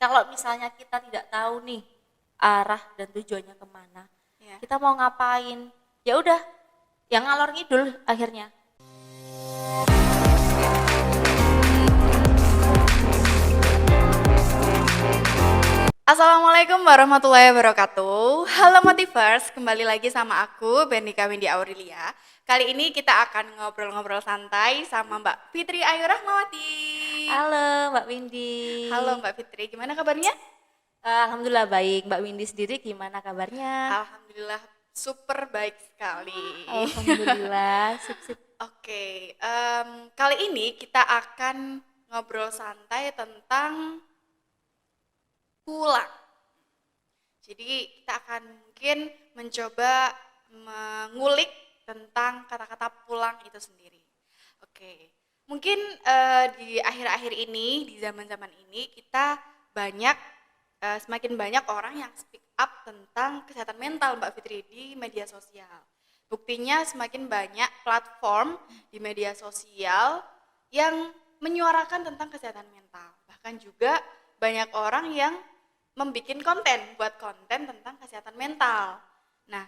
kalau misalnya kita tidak tahu nih arah dan tujuannya kemana, Ya. kita mau ngapain, ya udah, yang ngalor ngidul akhirnya. Assalamualaikum warahmatullahi wabarakatuh. Halo Motivers, kembali lagi sama aku Benika Windy Aurelia. Kali ini kita akan ngobrol-ngobrol santai sama Mbak Fitri Ayu Rahmawati. Halo Mbak Windy. Halo Mbak Fitri, gimana kabarnya? Alhamdulillah baik. Mbak Windy sendiri gimana kabarnya? Alhamdulillah super baik sekali. Alhamdulillah, sip. Oke, kali ini kita akan ngobrol santai tentang pulang. Jadi kita akan mungkin mencoba mengulik tentang kata-kata pulang itu sendiri. Oke, mungkin di akhir-akhir ini, di zaman-zaman ini kita semakin banyak orang yang speak up tentang kesehatan mental Mbak Fitri di media sosial. Buktinya semakin banyak platform di media sosial yang menyuarakan tentang kesehatan mental. Bahkan juga banyak orang yang buat konten tentang kesehatan mental. Nah,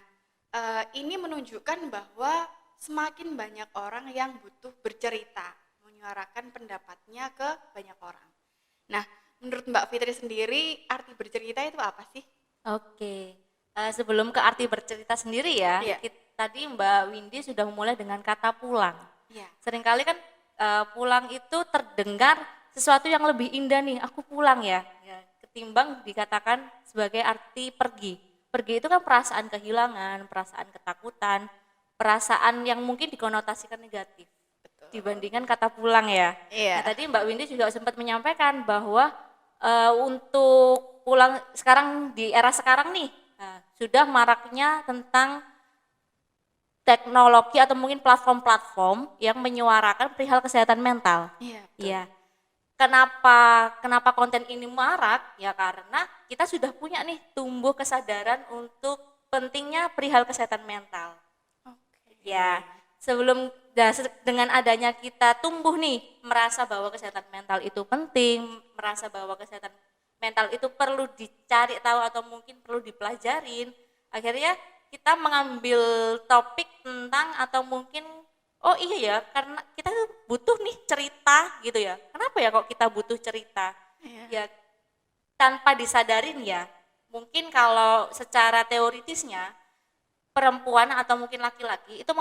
ini menunjukkan bahwa semakin banyak orang yang butuh bercerita, menyuarakan pendapatnya ke banyak orang. Nah, menurut Mbak Fitri sendiri, arti bercerita itu apa sih? Oke, sebelum ke arti bercerita sendiri ya, Iya. tadi Mbak Windy sudah memulai dengan kata pulang. Iya. Seringkali kan pulang itu terdengar sesuatu yang lebih indah nih, aku pulang ya, ketimbang dikatakan sebagai arti pergi. Pergi itu kan perasaan kehilangan, perasaan ketakutan, perasaan yang mungkin dikonotasikan negatif Betul. dibandingkan kata pulang ya. Iya. Nah, tadi Mbak Windy juga sempat menyampaikan bahwa untuk pulang sekarang di era sekarang nih, sudah maraknya tentang teknologi atau mungkin platform-platform yang menyuarakan perihal kesehatan mental. Iya, betul. Iya. Kenapa konten ini marak? Ya karena kita sudah punya nih tumbuh kesadaran untuk pentingnya perihal kesehatan mental. Oke. Ya, dengan adanya kita tumbuh nih merasa bahwa kesehatan mental itu penting, merasa bahwa kesehatan mental itu perlu dicari tahu atau mungkin perlu dipelajarin. Akhirnya kita mengambil topik tentang atau mungkin oh iya ya, karena kita tuh butuh nih cerita gitu ya. Kenapa ya kok kita butuh cerita? Iya. Ya tanpa disadarin ya. Mungkin kalau secara teoritisnya perempuan atau mungkin laki-laki itu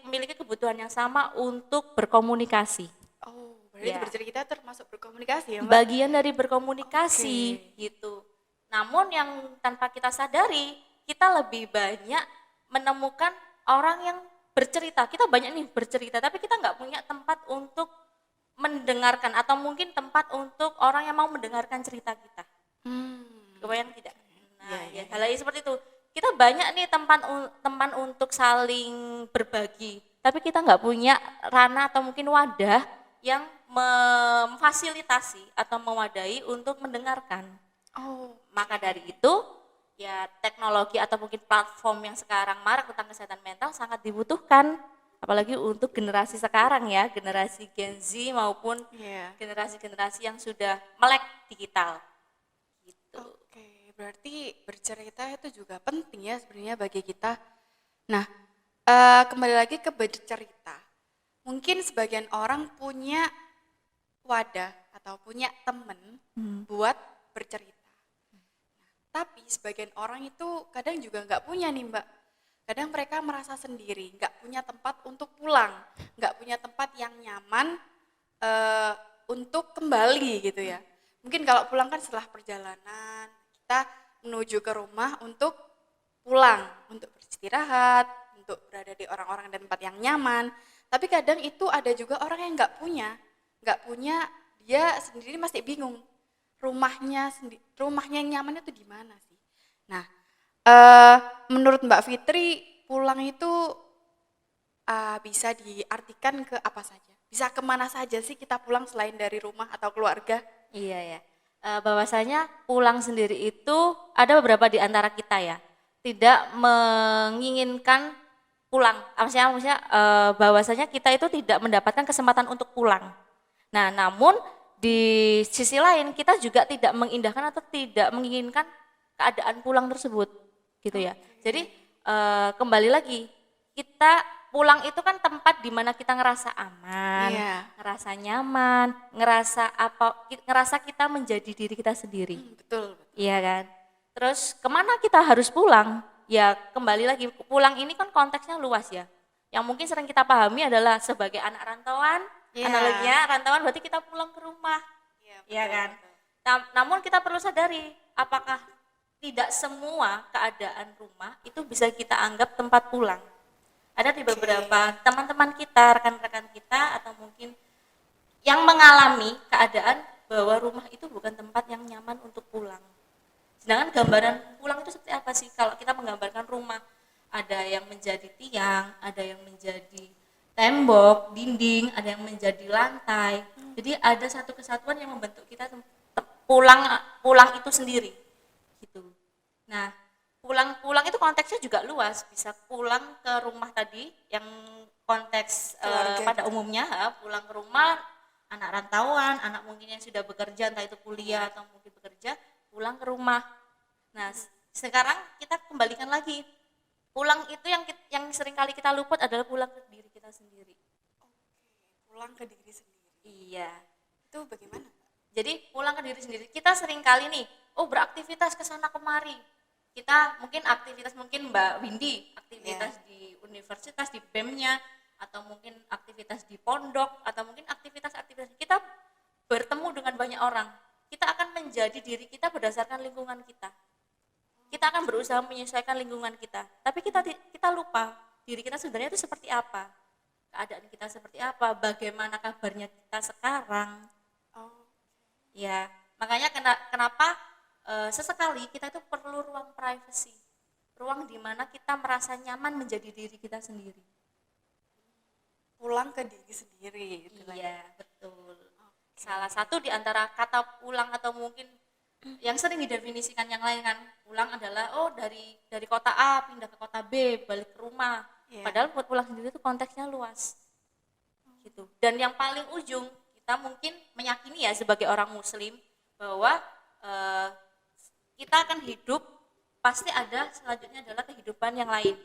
memiliki kebutuhan yang sama untuk berkomunikasi. Oh, berarti Ya. bercerita termasuk berkomunikasi ya, Mbak? Bagian dari berkomunikasi Oke. gitu. Namun yang tanpa kita sadari, kita lebih banyak menemukan orang yang bercerita. Kita banyak nih bercerita, tapi kita nggak punya tempat untuk mendengarkan atau mungkin tempat untuk orang yang mau mendengarkan cerita kita. Kebayang tidak? Nah, Iya. hal-hal seperti itu. Kita banyak nih teman untuk saling berbagi, tapi kita nggak punya ranah atau mungkin wadah yang memfasilitasi atau mewadahi untuk mendengarkan. Oh, Maka dari itu, ya teknologi atau mungkin platform yang sekarang marak tentang kesehatan mental sangat dibutuhkan. Apalagi untuk generasi sekarang ya, generasi Gen Z maupun iya. generasi-generasi yang sudah melek digital. Gitu. Oke, berarti bercerita itu juga penting ya sebenarnya bagi kita. Nah, kembali lagi ke bercerita. Mungkin sebagian orang punya wadah atau punya temen buat bercerita. Tapi sebagian orang itu kadang juga nggak punya nih Mbak. Kadang mereka merasa sendiri, nggak punya tempat untuk pulang, nggak punya tempat yang nyaman untuk kembali gitu ya. Mungkin kalau pulang kan setelah perjalanan, kita menuju ke rumah untuk pulang, untuk beristirahat, untuk berada di orang-orang dan tempat yang nyaman. Tapi kadang itu ada juga orang yang nggak punya, dia sendiri masih bingung rumahnya yang nyaman itu di mana sih. Nah, menurut Mbak Fitri pulang itu bisa diartikan ke apa saja? Bisa kemana saja sih kita pulang selain dari rumah atau keluarga? Iya ya. Bahwasanya pulang sendiri itu ada beberapa di antara kita ya, tidak menginginkan pulang. Maksudnya bahwasanya kita itu tidak mendapatkan kesempatan untuk pulang. Nah, namun di sisi lain kita juga tidak mengindahkan atau tidak menginginkan keadaan pulang tersebut gitu ya. Jadi kembali lagi, kita pulang itu kan tempat di mana kita ngerasa aman, Iya. ngerasa nyaman, ngerasa kita menjadi diri kita sendiri. Betul. Iya kan? Terus kemana kita harus pulang? Ya kembali lagi, pulang ini kan konteksnya luas ya. Yang mungkin sering kita pahami adalah sebagai anak rantauan, Iya. analoginya rantauan berarti kita pulang ke rumah. Iya, Iya betul, kan? betul. Namun kita perlu sadari, apakah tidak semua keadaan rumah itu bisa kita anggap tempat pulang. Ada di beberapa teman-teman kita, rekan-rekan kita, atau mungkin yang mengalami keadaan bahwa rumah itu bukan tempat yang nyaman untuk pulang. Sedangkan gambaran pulang itu seperti apa sih? Kalau kita menggambarkan rumah, ada yang menjadi tiang, ada yang menjadi tembok, dinding, ada yang menjadi lantai. Jadi ada satu kesatuan yang membentuk kita pulang itu sendiri. Gitu. Nah, pulang itu konteksnya juga luas, bisa pulang ke rumah tadi yang konteks pada umumnya pulang ke rumah anak rantauan, anak mungkin yang sudah bekerja entah itu kuliah atau mungkin bekerja, pulang ke rumah. Nah, sekarang kita kembalikan lagi. Pulang itu yang sering kali kita luput adalah pulang ke diri kita sendiri. Pulang ke diri sendiri. Iya. Itu bagaimana? Jadi pulang ke diri sendiri. Kita sering kali nih, beraktivitas ke sana kemari. Kita mungkin aktivitas Mbak Windy, aktivitas di universitas, di BEM-nya, atau mungkin aktivitas di pondok, atau mungkin aktivitas-aktivitas kita bertemu dengan banyak orang. Kita akan menjadi diri kita berdasarkan lingkungan kita. Kita akan berusaha menyesuaikan lingkungan kita, tapi kita lupa diri kita sebenarnya itu seperti apa, keadaan kita seperti apa, bagaimana kabarnya kita sekarang. Ya, makanya kenapa sesekali kita itu perlu ruang privacy, ruang di mana kita merasa nyaman menjadi diri kita sendiri. Pulang ke diri sendiri. Iya, betul. Salah satu di antara kata pulang atau mungkin yang sering didefinisikan yang lain kan, pulang adalah dari kota A pindah ke kota B, balik ke rumah. Padahal buat pulang sendiri itu konteksnya luas. Gitu. Dan yang paling ujung kita mungkin meyakini ya sebagai orang muslim bahwa kita akan hidup, pasti ada selanjutnya adalah kehidupan yang lain,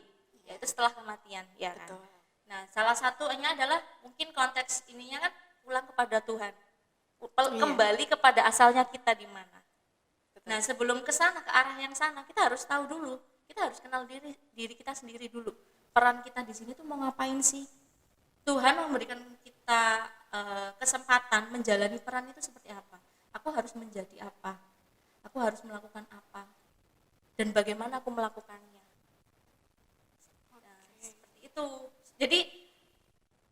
yaitu setelah kematian, ya kan. Nah, salah satunya adalah mungkin konteks ininya kan pulang kepada Tuhan, kembali kepada asalnya kita di mana. Nah, sebelum ke sana, ke arah yang sana, kita harus tahu dulu, kita harus kenal diri kita sendiri dulu. Peran kita di sini tuh mau ngapain sih? Tuhan memberikan kita kesempatan menjalani peran itu seperti apa? Aku harus menjadi apa? Aku harus melakukan apa? Dan bagaimana aku melakukannya? Nah, seperti itu. Jadi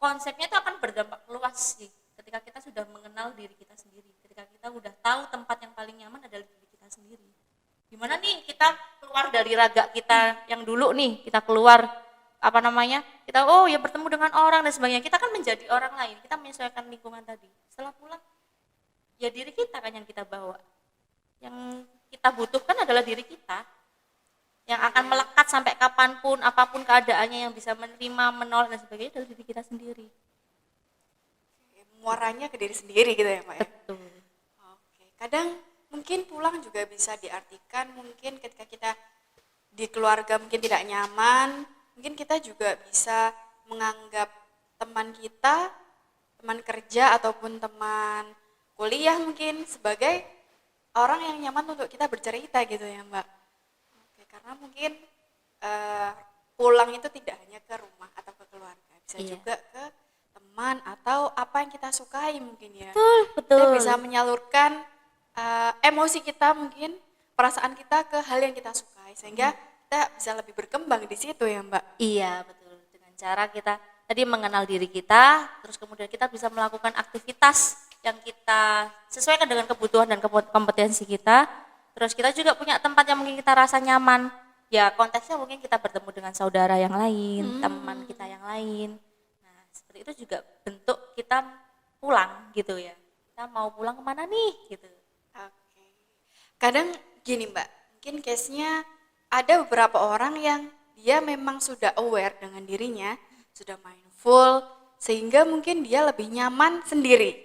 konsepnya itu akan berdampak luas sih ketika kita sudah mengenal diri kita sendiri, ketika kita sudah tahu tempat yang paling nyaman adalah diri kita sendiri. Gimana nih kita keluar dari raga kita yang dulu nih, kita keluar kita ya bertemu dengan orang dan sebagainya, kita kan menjadi orang lain, kita menyesuaikan lingkungan tadi. Setelah pulang ya diri kita kan yang kita bawa, yang kita butuhkan adalah diri kita yang akan melekat sampai kapanpun, apapun keadaannya, yang bisa menerima, menolak dan sebagainya adalah diri kita sendiri. Muaranya ke diri sendiri gitu ya Pak ya? Betul. Oke. Kadang mungkin pulang juga bisa diartikan mungkin ketika kita di keluarga mungkin tidak nyaman, mungkin kita juga bisa menganggap teman kita, teman kerja ataupun teman kuliah mungkin sebagai orang yang nyaman untuk kita bercerita gitu ya Mbak. Oke, karena mungkin pulang itu tidak hanya ke rumah atau ke keluarga, bisa juga ke teman atau apa yang kita sukai mungkin ya. Betul. Kita bisa menyalurkan emosi kita mungkin, perasaan kita ke hal yang kita sukai sehingga kita bisa lebih berkembang di situ ya Mbak. Iya betul, dengan cara kita tadi mengenal diri kita, terus kemudian kita bisa melakukan aktivitas yang kita sesuaikan dengan kebutuhan dan kompetensi kita. Terus kita juga punya tempat yang mungkin kita rasa nyaman, ya konteksnya mungkin kita bertemu dengan saudara yang lain, teman kita yang lain. Nah seperti itu juga bentuk kita pulang gitu ya, kita mau pulang kemana nih gitu. Oke. Kadang gini Mbak, mungkin case-nya ada beberapa orang yang dia memang sudah aware dengan dirinya, sudah mindful, sehingga mungkin dia lebih nyaman sendiri.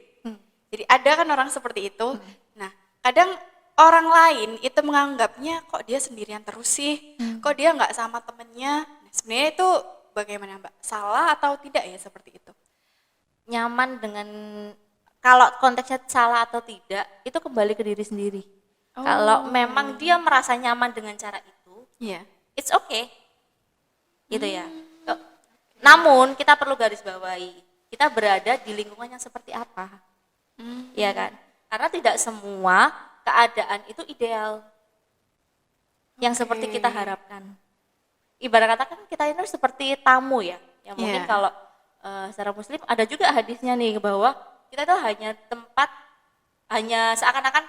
Jadi ada kan orang seperti itu. Nah, kadang orang lain itu menganggapnya kok dia sendirian terus sih, kok dia nggak sama temennya. Nah, sebenarnya itu bagaimana Mbak? Salah atau tidak ya seperti itu? Nyaman dengan, kalau konteksnya salah atau tidak itu kembali ke diri sendiri. Kalau memang dia merasa nyaman dengan cara itu, Iya. it's okay, gitu ya. Namun kita perlu garis bawahi, kita berada di lingkungan yang seperti apa, ya kan? Karena tidak semua keadaan itu ideal yang seperti kita harapkan. Ibarat kata kan kita ini seperti tamu ya, yang mungkin Iya. kalau secara Muslim ada juga hadisnya nih bahwa kita itu hanya tempat, hanya seakan-akan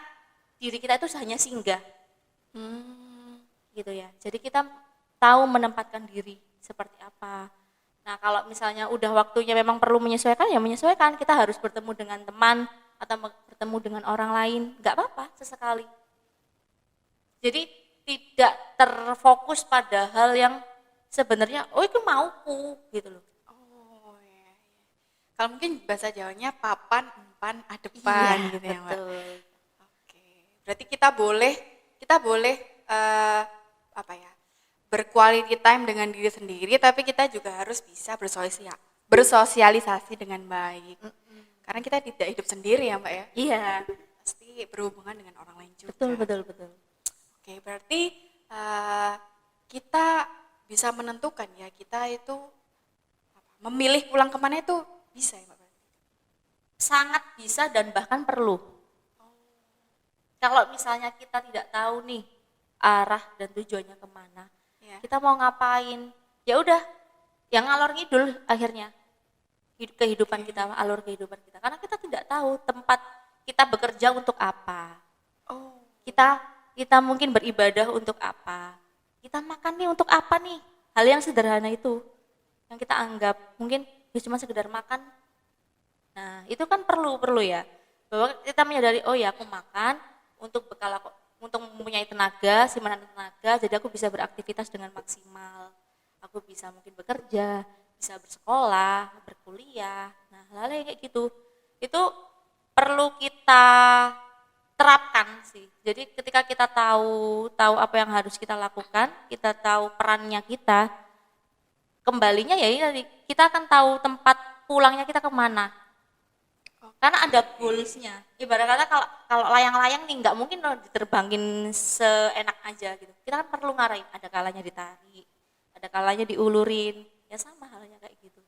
diri kita itu hanya singgah, gitu ya. Jadi kita tahu menempatkan diri seperti apa. Nah kalau misalnya udah waktunya memang perlu menyesuaikan, ya menyesuaikan. Kita harus bertemu dengan teman atau bertemu dengan orang lain, nggak apa-apa sesekali. Jadi tidak terfokus pada hal yang sebenarnya, oh itu mauku gitu loh. Oh iya. Kalau mungkin bahasa Jawanya papan, empan, adepan Iya, gitu ya Mbak. betul. Oke. Berarti kita boleh apa ya? Berquality time dengan diri sendiri, tapi kita juga harus bisa bersosialisasi dengan baik. Karena kita tidak hidup sendiri ya Mbak ya. Iya, Pasti berhubungan dengan orang lain juga. betul. Oke, berarti kita bisa menentukan ya kita itu memilih pulang kemana itu bisa ya Mbak? Sangat bisa dan bahkan perlu. Kalau misalnya kita tidak tahu nih arah dan tujuannya kemana, Ya. kita mau ngapain, ya udah, yang ngalor ngidul akhirnya kehidupan kita, alur kehidupan kita. Karena kita tidak tahu tempat kita bekerja untuk apa. Oh, Kita mungkin beribadah untuk apa, kita makan nih untuk apa nih, hal yang sederhana itu yang kita anggap mungkin ya cuma sekedar makan. Nah itu kan perlu ya, bahwa kita menyadari, oh ya aku makan untuk bekal aku, untuk mempunyai tenaga, simpanan tenaga, jadi aku bisa beraktivitas dengan maksimal, aku bisa mungkin bekerja, bisa bersekolah, berkuliah. Nah hal-hal yang kayak gitu itu perlu kita terapkan sih. Jadi ketika kita tahu apa yang harus kita lakukan, kita tahu perannya kita, kembalinya ya ini tadi, kita akan tahu tempat pulangnya kita kemana. Karena ada goalsnya. Ibarat kata kalau layang-layang nih nggak mungkin loh diterbangin seenak aja gitu. Kita kan perlu ngarahin, ada kalanya ditarik, ada kalanya diulurin. Ya sama halnya kayak gitu.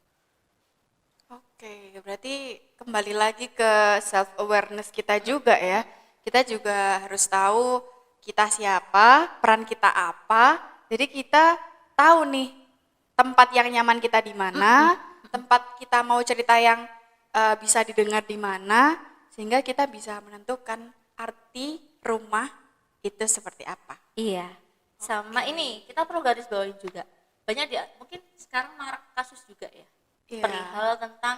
oke. Berarti kembali lagi ke self awareness kita juga ya. Kita juga harus tahu kita siapa, peran kita apa. Jadi kita tahu nih tempat yang nyaman kita di mana, tempat kita mau cerita yang bisa didengar di mana, sehingga kita bisa menentukan arti rumah itu seperti apa. Iya. Sama ini kita perlu garis bawahi juga. Banyak dia mungkin sekarang marak kasus juga ya. Iya. Perihal tentang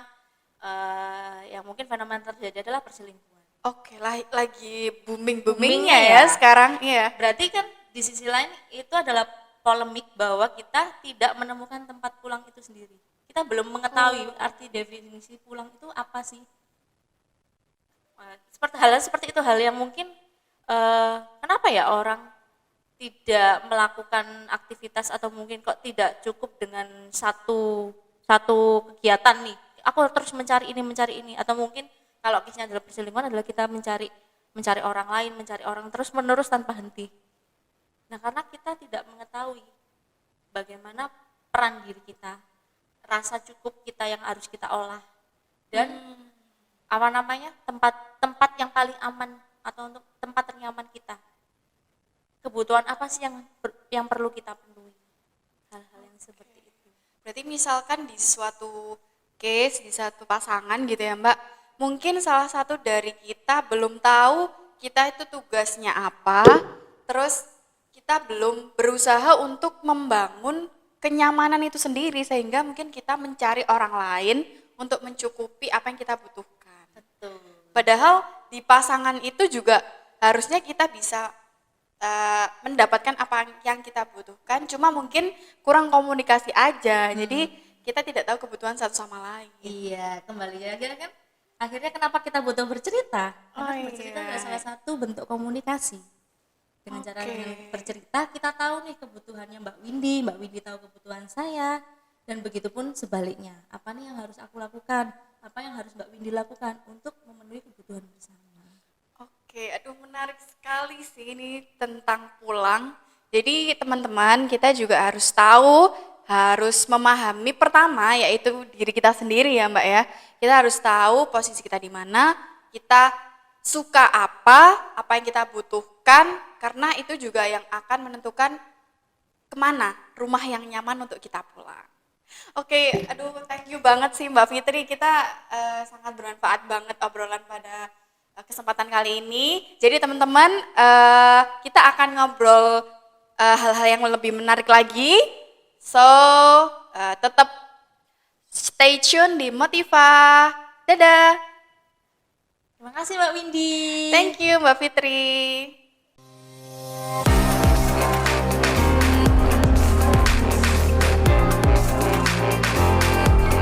yang mungkin fenomena terjadi adalah perselingkuhan. Oke, lagi boomingnya Boomingnya ya ya. sekarang, iya. Berarti kan di sisi lain itu adalah polemik bahwa kita tidak menemukan tempat pulang itu sendiri. Kita belum mengetahui arti definisi pulang itu apa sih. Seperti itu hal yang mungkin kenapa ya orang tidak melakukan aktivitas atau mungkin kok tidak cukup dengan satu kegiatan nih. Aku terus mencari ini atau mungkin kalau kisahnya adalah perselingkuhan adalah kita mencari orang lain, mencari orang terus menerus tanpa henti. Nah, karena kita tidak mengetahui bagaimana peran diri kita, rasa cukup kita yang harus kita olah, dan tempat yang paling aman atau untuk tempat ternyaman kita. Kebutuhan apa sih yang perlu kita penuhi? Hal-hal yang seperti itu. Berarti misalkan di suatu case, di satu pasangan gitu ya Mbak, mungkin salah satu dari kita belum tahu kita itu tugasnya apa, terus kita belum berusaha untuk membangun kenyamanan itu sendiri, sehingga mungkin kita mencari orang lain untuk mencukupi apa yang kita butuhkan. Betul. Padahal di pasangan itu juga harusnya kita bisa mendapatkan apa yang kita butuhkan, cuma mungkin kurang komunikasi aja. Jadi kita tidak tahu kebutuhan satu sama lain. Iya, kembali lagi kan Akhirnya kenapa kita butuh bercerita? Oh Karena bercerita adalah iya. salah satu bentuk komunikasi. Dengan cara Oke. dengan bercerita kita tahu nih kebutuhannya Mbak Windy tahu kebutuhan saya, dan begitupun sebaliknya. Apa nih yang harus aku lakukan? Apa yang harus Mbak Windy lakukan untuk memenuhi kebutuhan bersama? Oke, aduh menarik sekali sih ini tentang pulang. Jadi teman-teman kita juga harus tahu, harus memahami pertama yaitu diri kita sendiri ya Mbak ya. Kita harus tahu posisi kita di mana, kita suka apa yang kita butuhkan, karena itu juga yang akan menentukan kemana rumah yang nyaman untuk kita pulang. Oke, aduh thank you banget sih Mbak Fitri. Kita sangat bermanfaat banget obrolan pada kesempatan kali ini. Jadi teman-teman, kita akan ngobrol hal-hal yang lebih menarik lagi. So, tetap stay tune di Motiva. Dadah. Terima kasih Mbak Windy. Thank you Mbak Fitri.